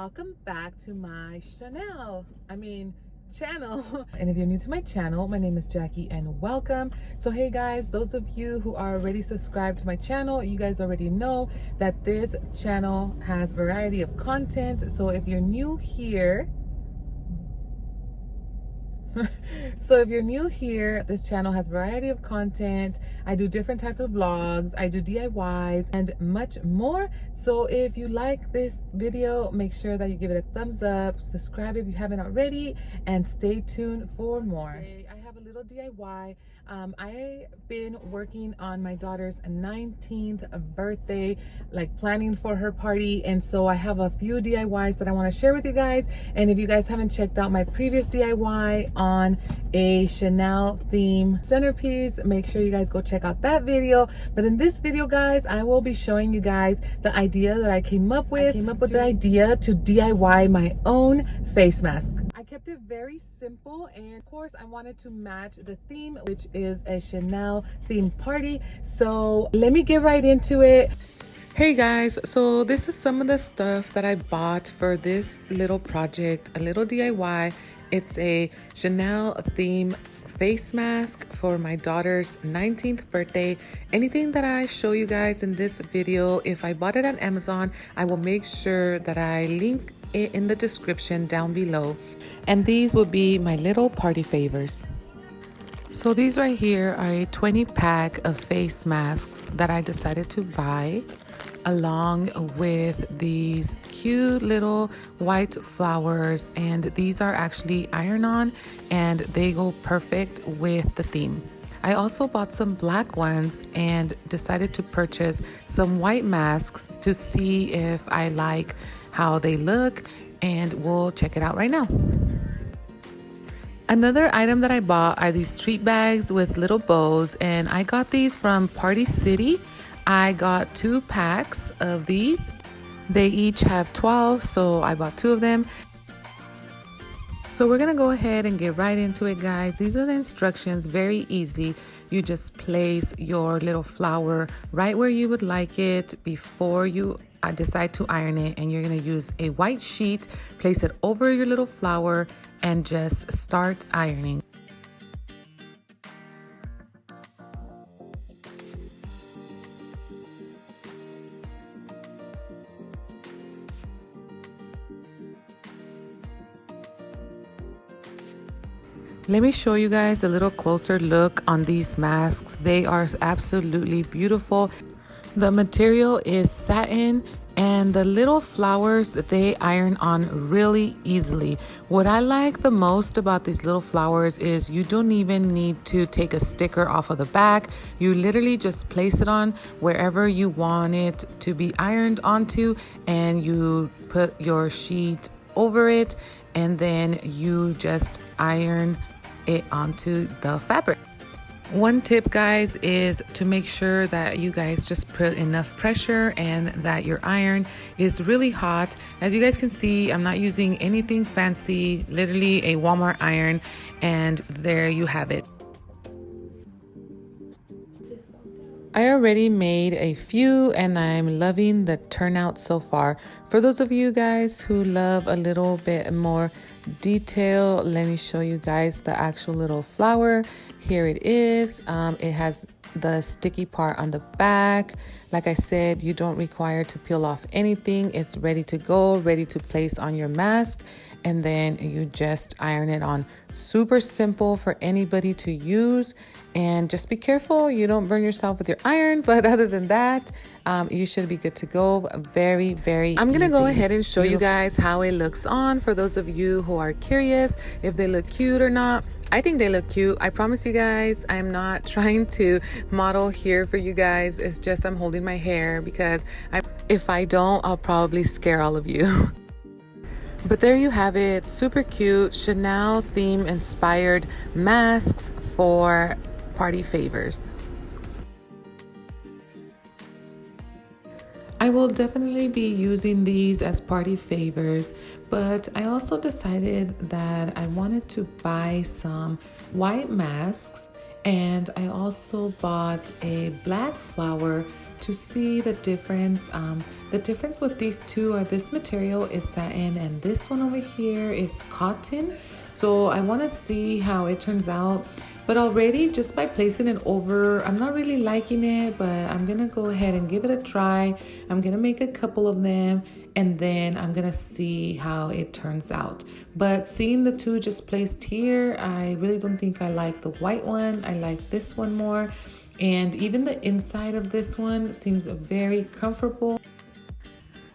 welcome back to my channel. And if you're new to my channel, my name is Jackie and welcome. So hey guys, those of you who are already subscribed to my channel, you guys already know that this channel has variety of content. So if you're new here, this channel has a variety of content. I do different types of vlogs, I do DIYs and much more. So if you like this video, make sure that you give it a thumbs up, subscribe if you haven't already, and stay tuned for more. Today, I have a little DIY. I've been working on my daughter's 19th birthday, like planning for her party, and so I have a few DIYs that I want to share with you guys. And if you guys haven't checked out my previous DIY on a Chanel theme centerpiece, make sure you guys go check out that video. But in this video, guys, I will be showing you guys the idea that I came up with. The idea to DIY my own face mask. I kept it very simple, and of course I wanted to match the theme, which is a Chanel themed party. So let me get right into it. Hey guys, so this is some of the stuff that I bought for this little project, a little DIY. It's a Chanel theme face mask for my daughter's 19th birthday. Anything that I show you guys in this video, if I bought it on Amazon, I will make sure that I link it in the description down below. And these will be my little party favors. So these right here are a 20 pack of face masks that I decided to buy, along with these cute little white flowers, and these are actually iron-on and they go perfect with the theme. I also bought some black ones and decided to purchase some white masks to see if I like how they look, and we'll check it out right now. Another item that I bought are these treat bags with little bows, and I got these from Party City. I got 2 packs of these. They each have 12, so I bought 2 of them. So we're gonna go ahead and get right into it, guys. These are the instructions, very easy. You just place your little flower right where you would like it before you decide to iron it, and you're gonna use a white sheet, place it over your little flower, and just start ironing. Let me show you guys a little closer look on these masks. They are absolutely beautiful. The material is satin, and the little flowers, they iron on really easily. What I like the most about these little flowers is you don't even need to take a sticker off of the back. You literally just place it on wherever you want it to be ironed onto, and you put your sheet over it, and then you just iron it onto the fabric. One tip, guys, is to make sure that you guys just put enough pressure and that your iron is really hot. As you guys can see, I'm not using anything fancy, literally a Walmart iron, and there you have it. I already made a few and I'm loving the turnout so far. For those of you guys who love a little bit more detail, let me show you guys the actual little flower. Here it is. It has the sticky part on the back. Like I said, you don't require to peel off anything. It's ready to go, ready to place on your mask, and then you just iron it on. Super simple for anybody to use, and just be careful you don't burn yourself with your iron, but other than that, you should be good to go. Very, very easy. I'm gonna go ahead and show you guys how it looks on for those of you who are curious if they look cute or not. I think they look cute. I promise you guys, I'm not trying to model here for you guys. It's just I'm holding my hair because if I don't, I'll probably scare all of you. But there you have it. Super cute Chanel theme inspired masks for party favors. I will definitely be using these as party favors, but I also decided that I wanted to buy some white masks, and I also bought a black flower to see the difference. The difference with these two are this material is satin and this one over here is cotton. So I want to see how it turns out. But already just by placing it over, I'm not really liking it, but I'm gonna go ahead and give it a try. I'm gonna make a couple of them and then I'm gonna see how it turns out. But seeing the two just placed here, I really don't think I like the white one. I like this one more. And even the inside of this one seems very comfortable.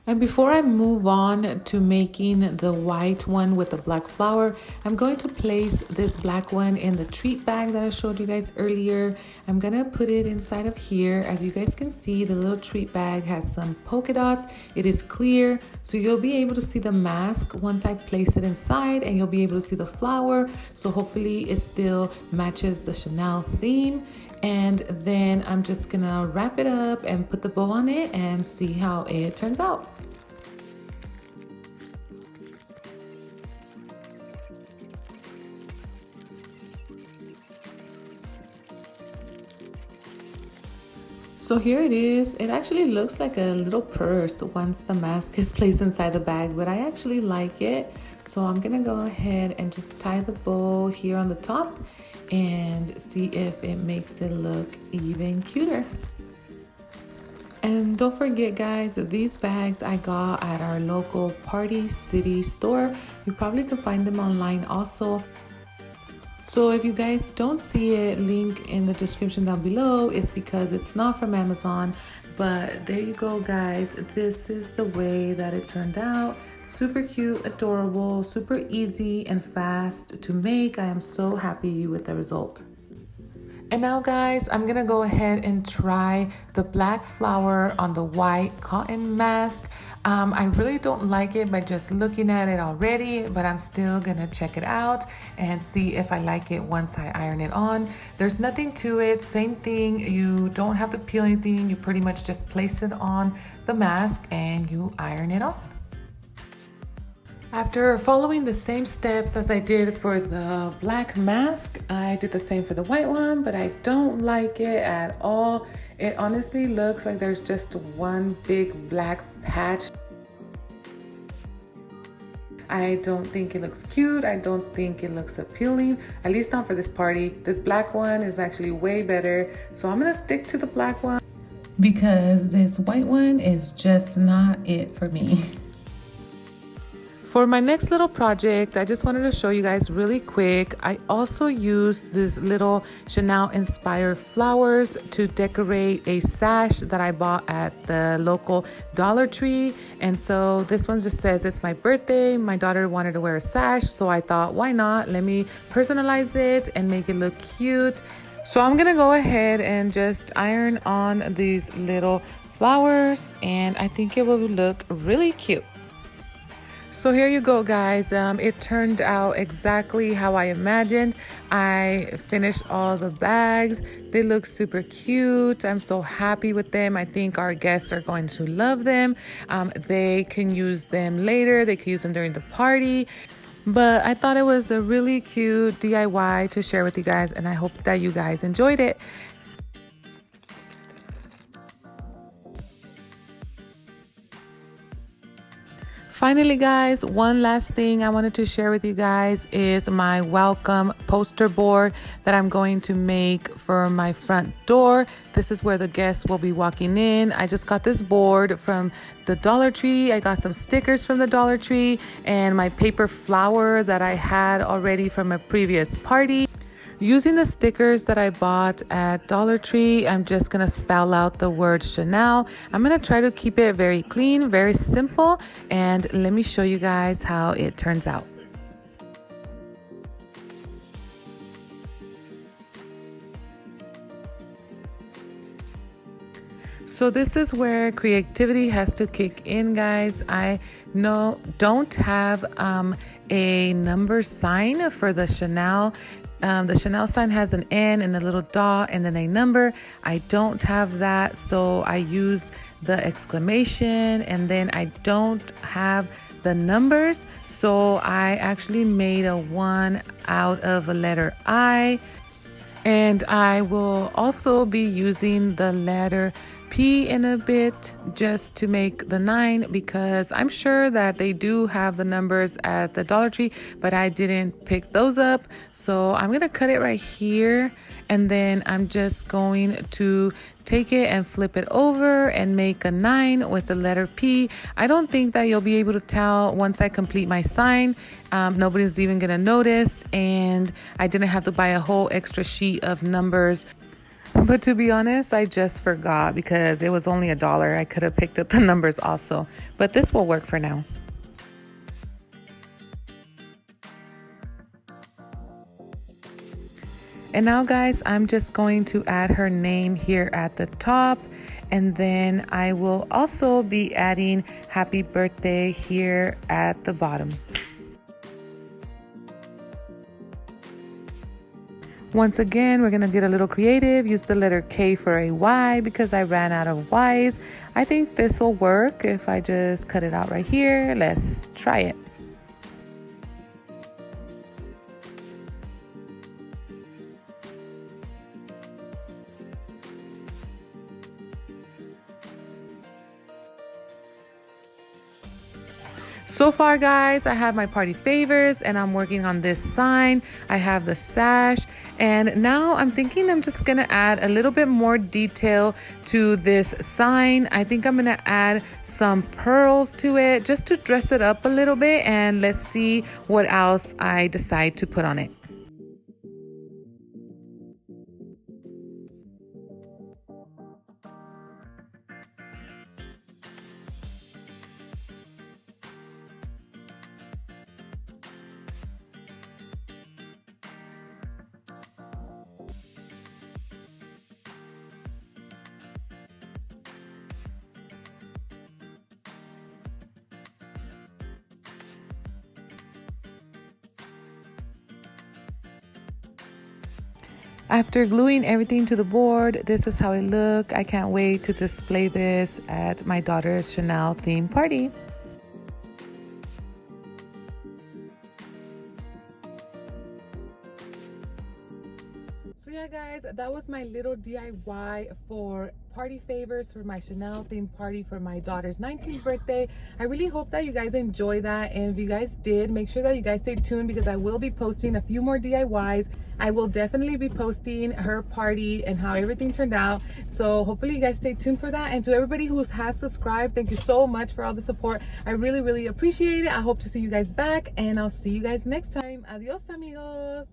And before I move on to making the white one with the black flower, I'm going to place this black one in the treat bag that I showed you guys earlier. I'm gonna put it inside of here. As you guys can see, the little treat bag has some polka dots. It is clear, so you'll be able to see the mask once I place it inside, and you'll be able to see the flower. So hopefully it still matches the Chanel theme. And then I'm just gonna wrap it up and put the bow on it and see how it turns out. So here it is. It actually looks like a little purse once the mask is placed inside the bag, but I actually like it. So I'm gonna go ahead and just tie the bow here on the top and see if it makes it look even cuter. And don't forget guys, these bags I got at our local Party City store. You probably can find them online also. So if you guys don't see it, link in the description down below, it's because it's not from Amazon. But there you go guys, this is the way that it turned out. Super cute, adorable, super easy and fast to make. I am so happy with the result. And now guys, I'm gonna go ahead and try the black flower on the white cotton mask. I really don't like it by just looking at it already, but I'm still gonna check it out and see if I like it once I iron it on. There's nothing to it, same thing. You don't have to peel anything. You pretty much just place it on the mask and you iron it on. After following the same steps as I did for the black mask, I did the same for the white one, but I don't like it at all. It honestly looks like there's just one big black patch. I don't think it looks cute. I don't think it looks appealing, at least not for this party. This black one is actually way better. So I'm gonna stick to the black one because this white one is just not it for me. For my next little project, I just wanted to show you guys really quick. I also used this little Chanel inspired flowers to decorate a sash that I bought at the local Dollar Tree. And so this one just says it's my birthday. My daughter wanted to wear a sash, so I thought, why not? Let me personalize it and make it look cute. So I'm gonna go ahead and just iron on these little flowers, and I think it will look really cute. So here you go guys, it turned out exactly how I imagined. I finished all the bags. They look super cute. I'm so happy with them. I think our guests are going to love them. They can use them later. They can use them during the party. But I thought it was a really cute DIY to share with you guys, and I hope that you guys enjoyed it. Finally guys, one last thing I wanted to share with you guys is my welcome poster board that I'm going to make for my front door. This is where the guests will be walking in. I just got this board from the Dollar Tree. I got some stickers from the Dollar Tree and my paper flower that I had already from a previous party. Using the stickers that I bought at Dollar Tree, I'm just gonna spell out the word Chanel. I'm gonna try to keep it very clean, very simple, and let me show you guys how it turns out. So this is where creativity has to kick in, guys. I don't have a number sign for the Chanel. The Chanel sign has an N and a little dot and then a number. I don't have that, so I used the exclamation, and then I don't have the numbers, so I actually made a 1 out of a letter I. And I will also be using the letter P in a bit just to make the 9, because I'm sure that they do have the numbers at the Dollar Tree, but I didn't pick those up. So I'm gonna cut it right here, and then I'm just going to take it and flip it over and make a 9 with the letter P. I don't think that you'll be able to tell once I complete my sign. Nobody's even gonna notice, and I didn't have to buy a whole extra sheet of numbers. But to be honest, I just forgot because it was only $1. I could have picked up the numbers also, but this will work for now. And now, guys, I'm just going to add her name here at the top, and then I will also be adding happy birthday here at the bottom. Once again, we're gonna get a little creative, use the letter K for a Y because I ran out of Ys. I think this will work if I just cut it out right here. Let's try it. So far, guys, I have my party favors and I'm working on this sign. I have the sash, and now I'm thinking I'm just gonna add a little bit more detail to this sign. I think I'm gonna add some pearls to it just to dress it up a little bit, and let's see what else I decide to put on it. After gluing everything to the board, this is how it looked. I can't wait to display this at my daughter's Chanel theme party. So yeah, guys, that was my little DIY for party favors for my Chanel themed party for my daughter's 19th birthday. I really hope that you guys enjoy that, and if you guys did, make sure that you guys stay tuned because I will be posting a few more DIYs. I will definitely be posting her party and how everything turned out, so hopefully you guys stay tuned for that. And to everybody who has subscribed, thank you so much for all the support. I really appreciate it. I hope to see you guys back, and I'll see you guys next time. Adios, amigos.